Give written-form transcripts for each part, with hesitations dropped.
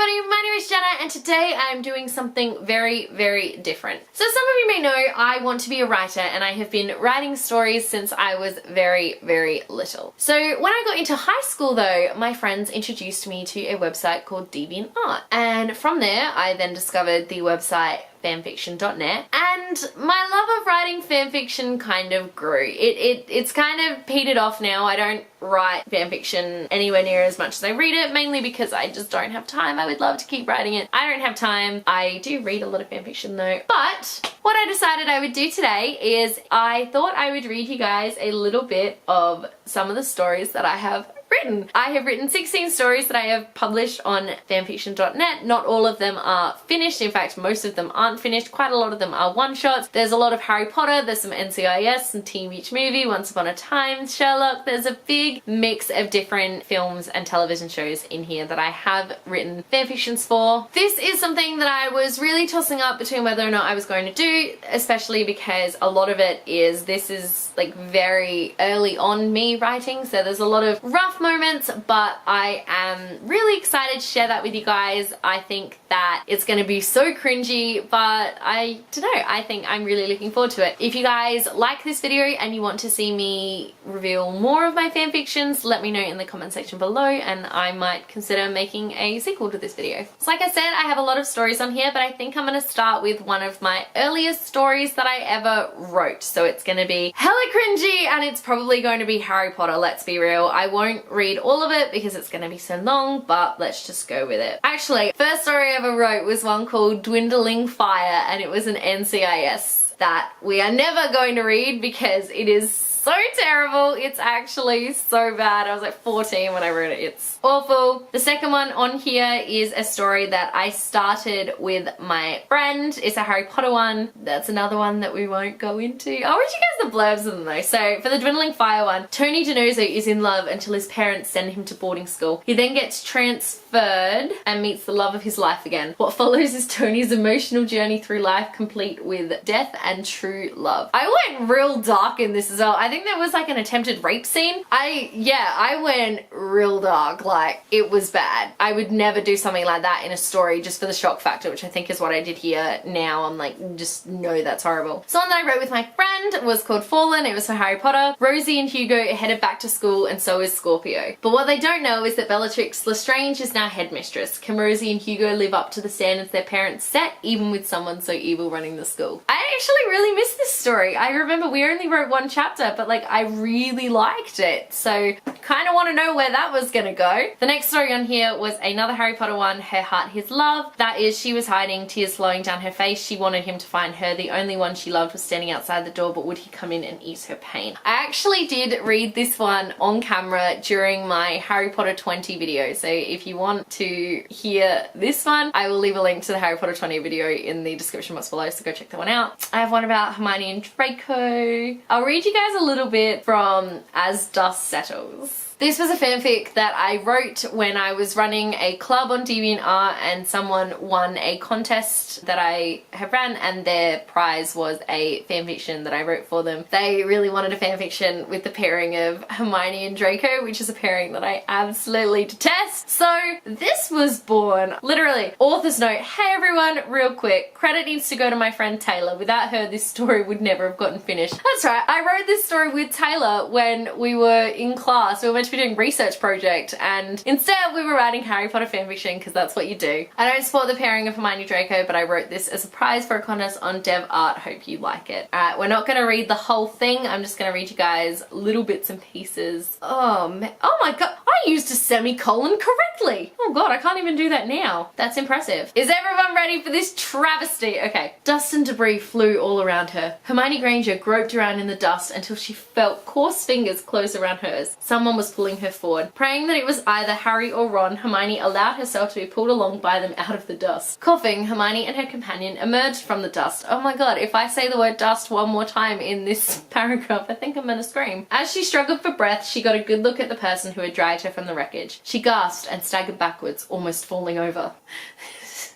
everybody, my name is Jenna and today I'm doing something very different. So some of you may know I want to be a writer and I have been writing stories since I was very little. So when I got into high school though, my friends introduced me to a website called DeviantArt, and from there I then discovered the website fanfiction.net, and my love of writing fanfiction kind of grew. It's kind of petered off now. I don't write fanfiction anywhere near as much as I read it, mainly because I just don't have time. I would love to keep writing it. I don't have time. I do read a lot of fanfiction though. But what I decided I would do today is I thought I would read you guys a little bit of some of the stories that I have written. I have written 16 stories that I have published on fanfiction.net. Not all of them are finished. In fact, most of them aren't finished. Quite a lot of them are one-shots. There's a lot of Harry Potter, there's some NCIS, some Teen Beach Movie, Once Upon a Time, Sherlock. There's a big mix of different films and television shows in here that I have written fanfictions for. This is something that I was really tossing up between whether or not I was going to do, especially because a lot of it is, this is like very early on me writing, so there's a lot of rough moments, but I am really excited to share that with you guys. I think that it's going to be so cringy, but I don't know, I think I'm really looking forward to it. If you guys like this video and you want to see me reveal more of my fanfictions, let me know in the comment section below and I might consider making a sequel to this video. So like I said, I have a lot of stories on here, but I think I'm going to start with one of my earliest stories that I ever wrote. So it's going to be hella cringy and it's probably going to be Harry Potter, let's be real. I won't read all of it because it's going to be so long, but let's just go with it. Actually, first story I ever wrote was one called Dwindling Fire, and it was an NCIS that we are never going to read because it is so terrible. It's actually so bad. I was like 14 when I wrote it. It's awful. The second one on here is a story that I started with my friend. It's a Harry Potter one. That's another one that we won't go into. I'll read you guys the blurbs of them though. So for the Dwindling Fire one, Tony DiNozzo is in love until his parents send him to boarding school. He then gets transferred and meets the love of his life again. What follows is Tony's emotional journey through life, complete with death and true love. I went real dark in this as well. I think there was like an attempted rape scene. I went real dark, like it was bad. I would never do something like that in a story just for the shock factor, which I think is what I did here. Now I'm like, just no, that's horrible. So one that I wrote with my friend was called Fallen. It was for Harry Potter. Rosie and Hugo are headed back to school and so is Scorpio. But what they don't know is that Bellatrix Lestrange is now headmistress. Can Rosie and Hugo live up to the standards their parents set, even with someone so evil running the school? I actually really miss this story. I remember we only wrote one chapter, but like I really liked it, so kind of want to know where that was gonna go. The next story on here was another Harry Potter one, Her Heart His Love. That is, she was hiding, tears flowing down her face. She wanted him to find her. The only one she loved was standing outside the door, but would he come in and ease her pain? I actually did read this one on camera during my Harry Potter 20 video, so if you want to hear this one, I will leave a link to the Harry Potter 20 video in the description box below, so go check that one out. I have one about Hermione and Draco. I'll read you guys a little bit from As Dust Settles. This was a fanfic that I wrote when I was running a club on DeviantArt and someone won a contest that I have ran and their prize was a fanfiction that I wrote for them. They really wanted a fanfiction with the pairing of Hermione and Draco, which is a pairing that I absolutely detest. So this was born. Literally, author's note, hey everyone, real quick, credit needs to go to my friend Taylor. Without her, this story would never have gotten finished. That's right, I wrote this story with Taylor when we were in class. We were meant to be doing research project and instead we were writing Harry Potter fanfiction because that's what you do. I don't support the pairing of Hermione Draco, but I wrote this as a prize for a contest on DevArt. Hope you like it. Alright, we're not going to read the whole thing. I'm just going to read you guys little bits and pieces. Oh man, oh my god, I used a semicolon correctly. Oh god, I can't even do that now. That's impressive. Is everyone ready for this travesty? Okay. Dust and debris flew all around her. Hermione Granger groped around in the dust until she felt coarse fingers close around hers. Someone was pulling her forward. Praying that it was either Harry or Ron, Hermione allowed herself to be pulled along by them out of the dust. Coughing, Hermione and her companion emerged from the dust. Oh my god, if I say the word dust one more time in this paragraph, I think I'm gonna scream. As she struggled for breath, she got a good look at the person who had dragged her from the wreckage. She gasped and staggered backwards, almost falling over.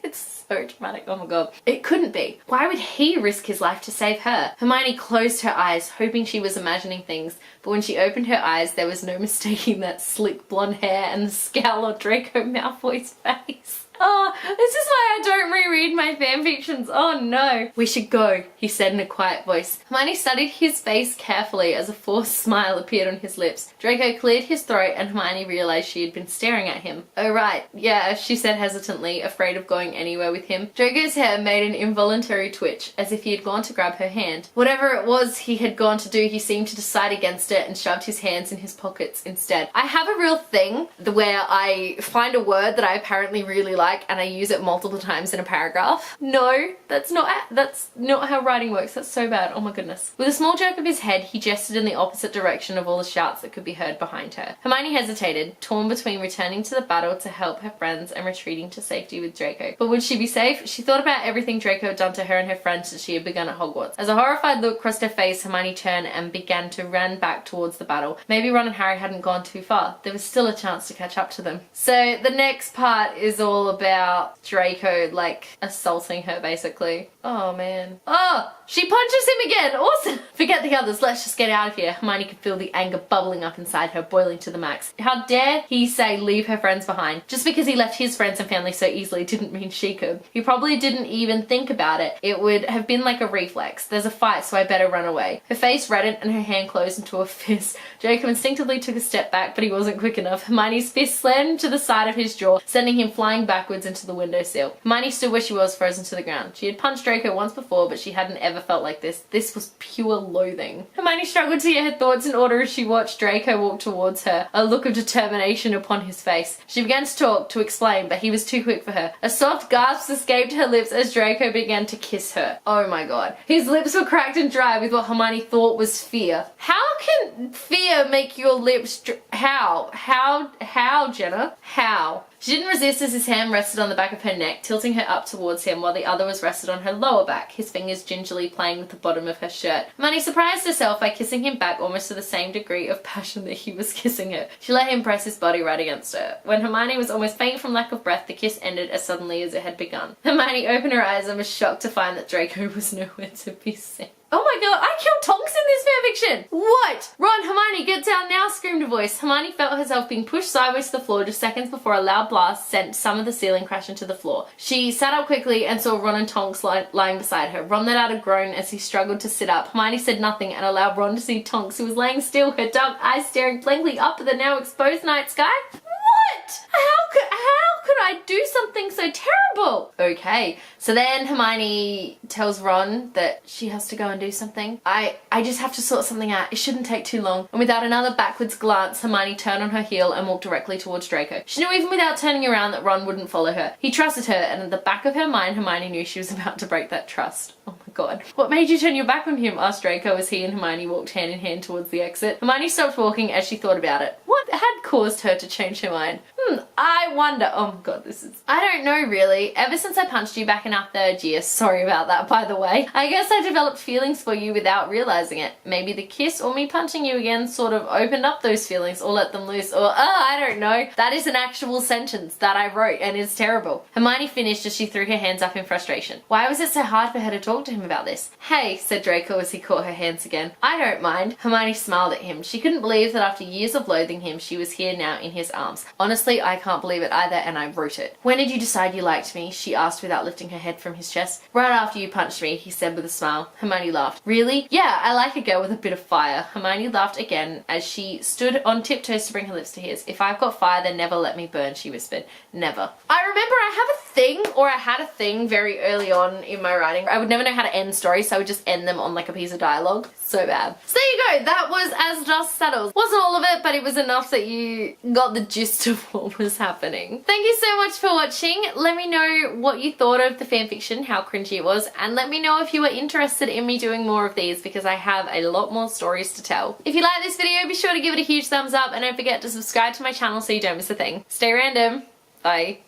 It's so dramatic, oh my god. It couldn't be. Why would he risk his life to save her? Hermione closed her eyes, hoping she was imagining things, but when she opened her eyes, there was no mistaking that slick blonde hair and the scowl on Draco Malfoy's face. Oh, this is why I don't reread my fanfictions. Oh no. We should go, he said in a quiet voice. Hermione studied his face carefully as a forced smile appeared on his lips. Draco cleared his throat and Hermione realized she had been staring at him. Oh right, yeah, she said hesitantly, afraid of going anywhere with him. Draco's hair made an involuntary twitch, as if he had gone to grab her hand. Whatever it was he had gone to do, he seemed to decide against it and shoved his hands in his pockets instead. I have a real thing where I find a word that I apparently really like and I use it multiple times in a paragraph. No, that's not how writing works. That's so bad. Oh my goodness. With a small jerk of his head, he gestured in the opposite direction of all the shouts that could be heard behind her. Hermione hesitated, torn between returning to the battle to help her friends and retreating to safety with Draco. But would she be safe? She thought about everything Draco had done to her and her friends since she had begun at Hogwarts. As a horrified look crossed her face, Hermione turned and began to run back towards the battle. Maybe Ron and Harry hadn't gone too far. There was still a chance to catch up to them. So the next part is all about Draco, like, assaulting her basically. Oh man. Oh! She punches him again! Awesome! Forget the others, let's just get out of here. Hermione could feel the anger bubbling up inside her, boiling to the max. How dare he say leave her friends behind? Just because he left his friends and family so easily didn't mean she could. He probably didn't even think about it. It would have been like a reflex. There's a fight, so I better run away. Her face reddened and her hand closed into a fist. Draco instinctively took a step back, but he wasn't quick enough. Hermione's fist slammed to the side of his jaw, sending him flying backwards into the windowsill. Hermione stood where she was, frozen to the ground. She had punched Draco once before, but she hadn't ever felt like this. This was pure loathing. Hermione struggled to get her thoughts in order as she watched Draco walk towards her, a look of determination upon his face. She began to talk, to explain, but he was too quick for her. A soft gasp escaped her lips as Draco began to kiss her. Oh my god. His lips were cracked and dry with what Hermione thought was fear. How can fear make your lips How, Jenna? How? She didn't resist as his hand rested on the back of her neck, tilting her up towards him while the other was rested on her lower back, his fingers gingerly playing with the bottom of her shirt. Hermione surprised herself by kissing him back almost to the same degree of passion that he was kissing her. She let him press his body right against her. When Hermione was almost faint from lack of breath, the kiss ended as suddenly as it had begun. Hermione opened her eyes and was shocked to find that Draco was nowhere to be seen. Oh my god, I killed Tonks in this fanfiction! What? Ron, Hermione, get down now, screamed a voice. Hermione felt herself being pushed sideways to the floor just seconds before a loud blast sent some of the ceiling crashing to the floor. She sat up quickly and saw Ron and Tonks lying beside her. Ron let out a groan as he struggled to sit up. Hermione said nothing and allowed Ron to see Tonks, who was laying still, her dark eyes staring blankly up at the now exposed night sky. What? How could I do something so terrible? Okay, so then Hermione tells Ron that she has to go and do something. I just have to sort something out. It shouldn't take too long. And without another backwards glance, Hermione turned on her heel and walked directly towards Draco. She knew even without turning around that Ron wouldn't follow her. He trusted her, and at the back of her mind, Hermione knew she was about to break that trust. Oh my god. What made you turn your back on him? Asked Draco as he and Hermione walked hand in hand towards the exit. Hermione stopped walking as she thought about it. What had caused her to change her mind? I wonder. Oh my god, I don't know really. Ever since I punched you back in our 3rd year, sorry about that by the way, I guess I developed feelings for you without realizing it. Maybe the kiss or me punching you again sort of opened up those feelings or let them loose or I don't know. That is an actual sentence that I wrote and it's terrible. Hermione finished as she threw her hands up in frustration. Why was it so hard for her to talk to him about this? Hey, said Draco as he caught her hands again. I don't mind. Hermione smiled at him. She couldn't believe that after years of loathing him, she was here now in his arms. Honestly, I can't believe it either and I wrote it. When did you decide you liked me? She asked without lifting her head from his chest. Right after you punched me, he said with a smile. Hermione laughed. Really? Yeah, I like a girl with a bit of fire. Hermione laughed again as she stood on tiptoes to bring her lips to his. If I've got fire, then never let me burn, she whispered. Never. I remember I had a thing very early on in my writing. I would never know how to end stories, so I would just end them on like a piece of dialogue. So bad. So there you go. That was As Dust Settles. Wasn't all of it, but it was enough that you got the gist of what was happening. Thank you so much for watching. Let me know what you thought of the fanfiction, how cringy it was, and let me know if you are interested in me doing more of these because I have a lot more stories to tell. If you like this video, be sure to give it a huge thumbs up and don't forget to subscribe to my channel so you don't miss a thing. Stay random. Bye.